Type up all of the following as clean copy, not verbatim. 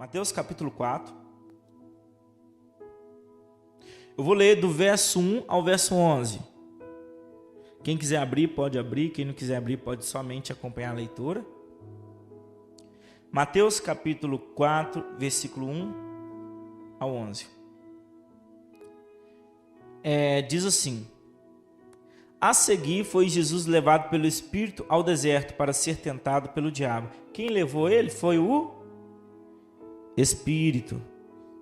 Mateus capítulo 4. Eu vou ler do verso 1 ao verso 11. Quem quiser abrir, pode abrir. Quem não quiser abrir, pode somente acompanhar a leitura. Mateus capítulo 4, versículo 1 ao 11. Diz assim: A seguir foi Jesus levado pelo Espírito ao deserto para ser tentado pelo diabo. Quem levou ele foi o Espírito.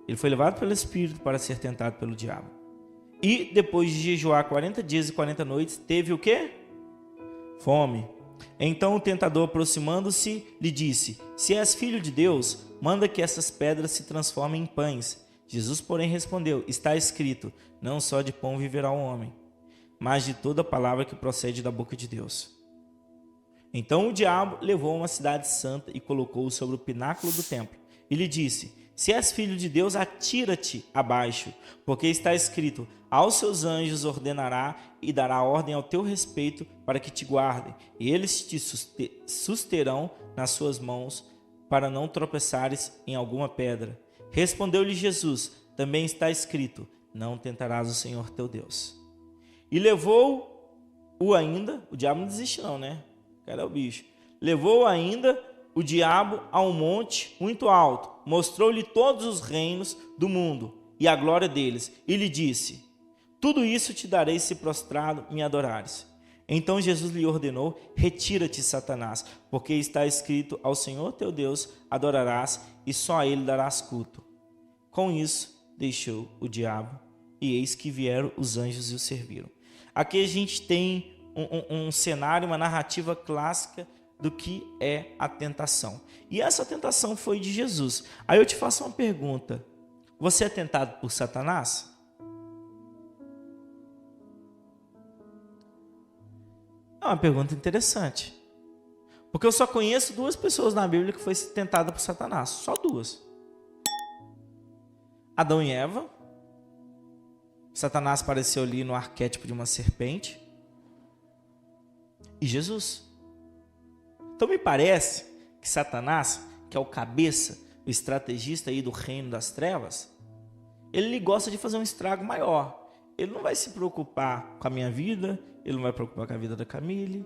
Ele foi levado pelo Espírito para ser tentado pelo diabo. E depois de jejuar 40 dias e 40 noites, teve o quê? Fome. Então o tentador, aproximando-se, lhe disse: Se és filho de Deus, manda que essas pedras se transformem em pães. Jesus, porém, respondeu: Está escrito, não só de pão viverá o homem, mas de toda palavra que procede da boca de Deus. Então o diabo levou a uma cidade santa e colocou-o sobre o pináculo do templo. E lhe disse: Se és filho de Deus, atira-te abaixo, porque está escrito: Aos seus anjos ordenará e dará ordem ao teu respeito para que te guardem, e eles te susterão nas suas mãos, para não tropeçares em alguma pedra. Respondeu-lhe Jesus: Também está escrito: Não tentarás o Senhor teu Deus. E levou-o ainda, o diabo não desiste não, né? Cara, é o bicho. Levou ainda o diabo a um monte muito alto, mostrou-lhe todos os reinos do mundo e a glória deles, e lhe disse: Tudo isso te darei se prostrado me adorares. Então Jesus lhe ordenou: Retira-te, Satanás, porque está escrito: Ao Senhor teu Deus adorarás e só a ele darás culto. Com isso deixou o diabo, e eis que vieram os anjos e o serviram. Aqui a gente tem um cenário, uma narrativa clássica do que é a tentação. E essa tentação foi de Jesus. Aí eu te faço uma pergunta: você é tentado por Satanás? É uma pergunta interessante. Porque eu só conheço 2 pessoas na Bíblia que foi tentada por Satanás. Só 2. Adão e Eva. Satanás apareceu ali no arquétipo de uma serpente. E Jesus. Então me parece que Satanás, que é o cabeça, o estrategista aí do reino das trevas, ele gosta de fazer um estrago maior. Ele não vai se preocupar com a minha vida, ele não vai se preocupar com a vida da Camille.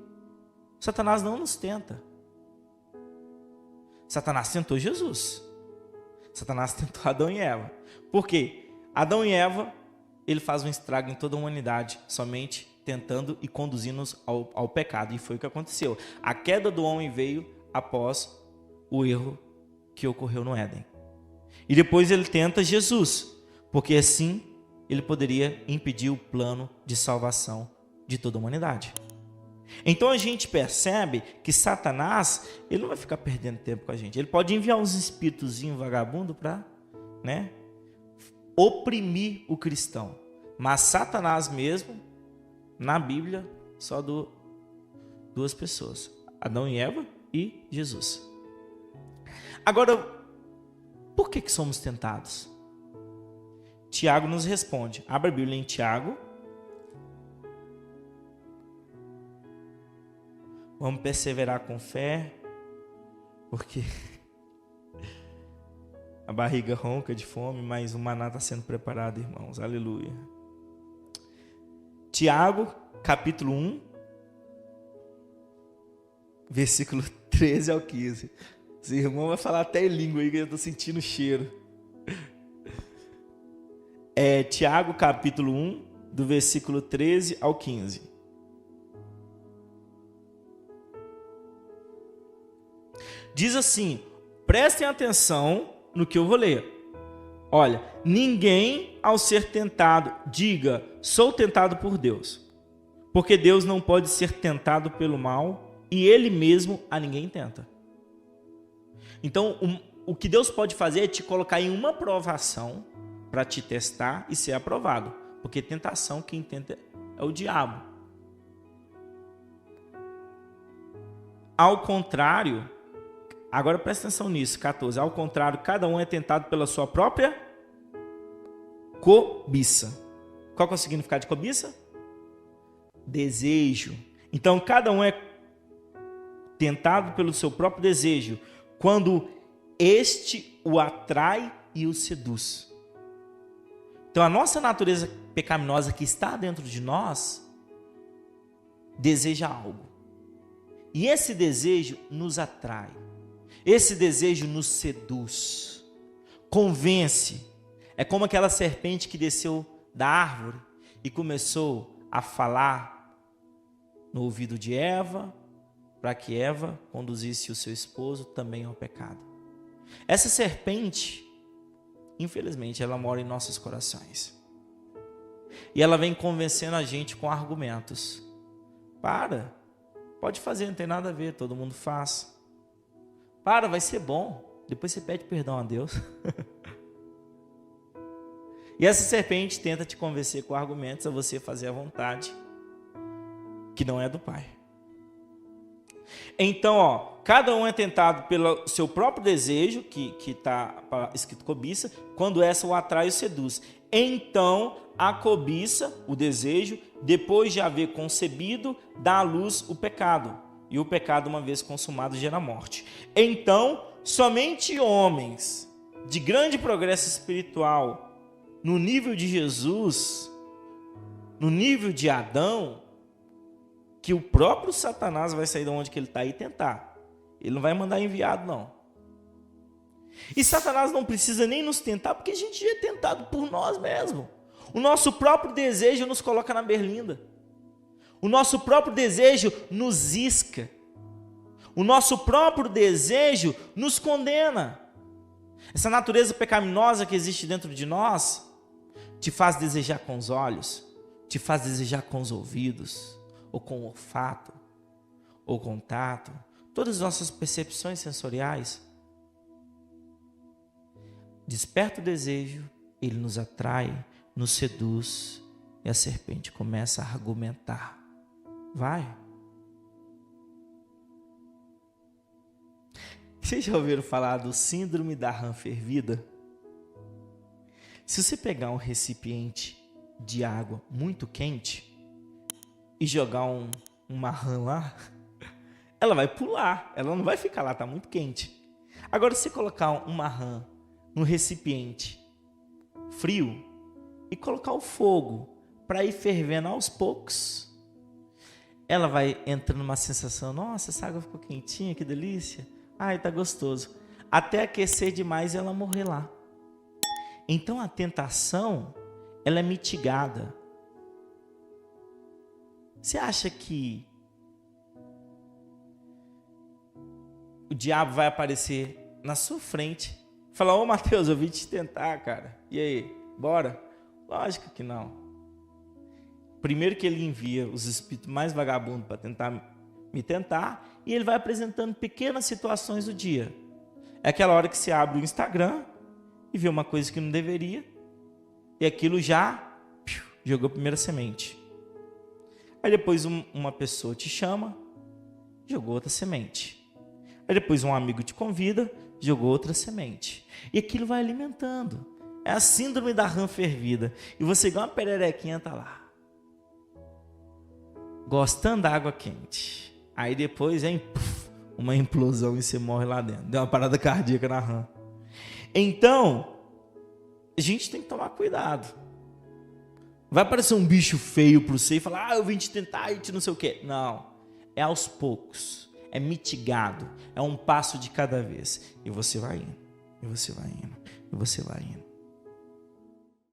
Satanás não nos tenta. Satanás tentou Jesus. Satanás tentou Adão e Eva. Por quê? Adão e Eva, ele faz um estrago em toda a humanidade, somente tentando e conduzindo-nos ao pecado. E foi o que aconteceu. A queda do homem veio após o erro que ocorreu no Éden. E depois ele tenta Jesus, porque assim ele poderia impedir o plano de salvação de toda a humanidade. Então a gente percebe que Satanás, ele não vai ficar perdendo tempo com a gente. Ele pode enviar uns espíritozinhos vagabundos para, oprimir o cristão. Mas Satanás mesmo, na Bíblia, só 2 pessoas: Adão e Eva e Jesus. Agora, por que somos tentados? Tiago nos responde. Abra a Bíblia em Tiago. Vamos perseverar com fé, porque a barriga ronca de fome, mas o maná está sendo preparado, irmãos. Aleluia. Tiago, capítulo 1, versículo 13 ao 15. Os irmãos vão falar até em língua aí, que eu estou sentindo o cheiro. Tiago, capítulo 1, do versículo 13 ao 15. Diz assim, prestem atenção no que eu vou ler. Olha, ninguém ao ser tentado diga, sou tentado por Deus. Porque Deus não pode ser tentado pelo mal e Ele mesmo a ninguém tenta. Então, o que Deus pode fazer é te colocar em uma provação para te testar e ser aprovado. Porque tentação, quem tenta é o diabo. Ao contrário, agora presta atenção nisso, 14. Ao contrário, cada um é tentado pela sua própria cobiça. Qual que é o significado de cobiça? Desejo. Então, cada um é tentado pelo seu próprio desejo. Quando este o atrai e o seduz. Então a nossa natureza pecaminosa que está dentro de nós deseja algo. E esse desejo nos atrai. Esse desejo nos seduz. Convence. É como aquela serpente que desceu da árvore e começou a falar no ouvido de Eva, para que Eva conduzisse o seu esposo também ao pecado. Essa serpente, infelizmente, ela mora em nossos corações. E ela vem convencendo a gente com argumentos. Pode fazer, não tem nada a ver, todo mundo faz. Vai ser bom. Depois você pede perdão a Deus. E essa serpente tenta te convencer com argumentos a você fazer a vontade que não é do Pai. Então, cada um é tentado pelo seu próprio desejo, que está escrito cobiça, quando essa o atrai e o seduz. Então, a cobiça, o desejo, depois de haver concebido, dá à luz o pecado. E o pecado, uma vez consumado, gera morte. Então, somente homens de grande progresso espiritual, no nível de Jesus, no nível de Adão, que o próprio Satanás vai sair de onde que ele está e tentar. Ele não vai mandar enviado, não. E Satanás não precisa nem nos tentar, porque a gente já é tentado por nós mesmos. O nosso próprio desejo nos coloca na berlinda. O nosso próprio desejo nos isca. O nosso próprio desejo nos condena. Essa natureza pecaminosa que existe dentro de nós te faz desejar com os olhos, te faz desejar com os ouvidos, ou com o olfato, ou com o tato, todas as nossas percepções sensoriais. Desperta o desejo, ele nos atrai, nos seduz, e a serpente começa a argumentar. Vai. Vocês já ouviram falar do síndrome da rã fervida? Se você pegar um recipiente de água muito quente e jogar uma rã lá, ela vai pular, ela não vai ficar lá, está muito quente. Agora, se você colocar uma rã no recipiente frio e colocar o fogo para ir fervendo aos poucos, ela vai entrando numa sensação, nossa, essa água ficou quentinha, que delícia, ai, tá gostoso, até aquecer demais e ela morrer lá. Então a tentação, ela é mitigada. Você acha que o diabo vai aparecer na sua frente, falar, ô Mateus, eu vim te tentar, cara, e aí, bora? Lógico que não. Primeiro que ele envia os espíritos mais vagabundos para tentar me tentar, e ele vai apresentando pequenas situações do dia. É aquela hora que você abre o Instagram e vê uma coisa que não deveria, e aquilo já jogou a primeira semente. Aí depois uma pessoa te chama, jogou outra semente. Aí depois um amigo te convida, jogou outra semente. E aquilo vai alimentando. É a síndrome da rã fervida. E você igual uma pererequinha tá lá, gostando da água quente. Aí depois vem uma implosão e você morre lá dentro. Deu uma parada cardíaca na rã. Então, a gente tem que tomar cuidado. Vai aparecer um bicho feio para você e falar, eu vim te tentar e te não sei o quê. Não, é aos poucos, é mitigado, é um passo de cada vez. E você vai indo, e você vai indo, e você vai indo.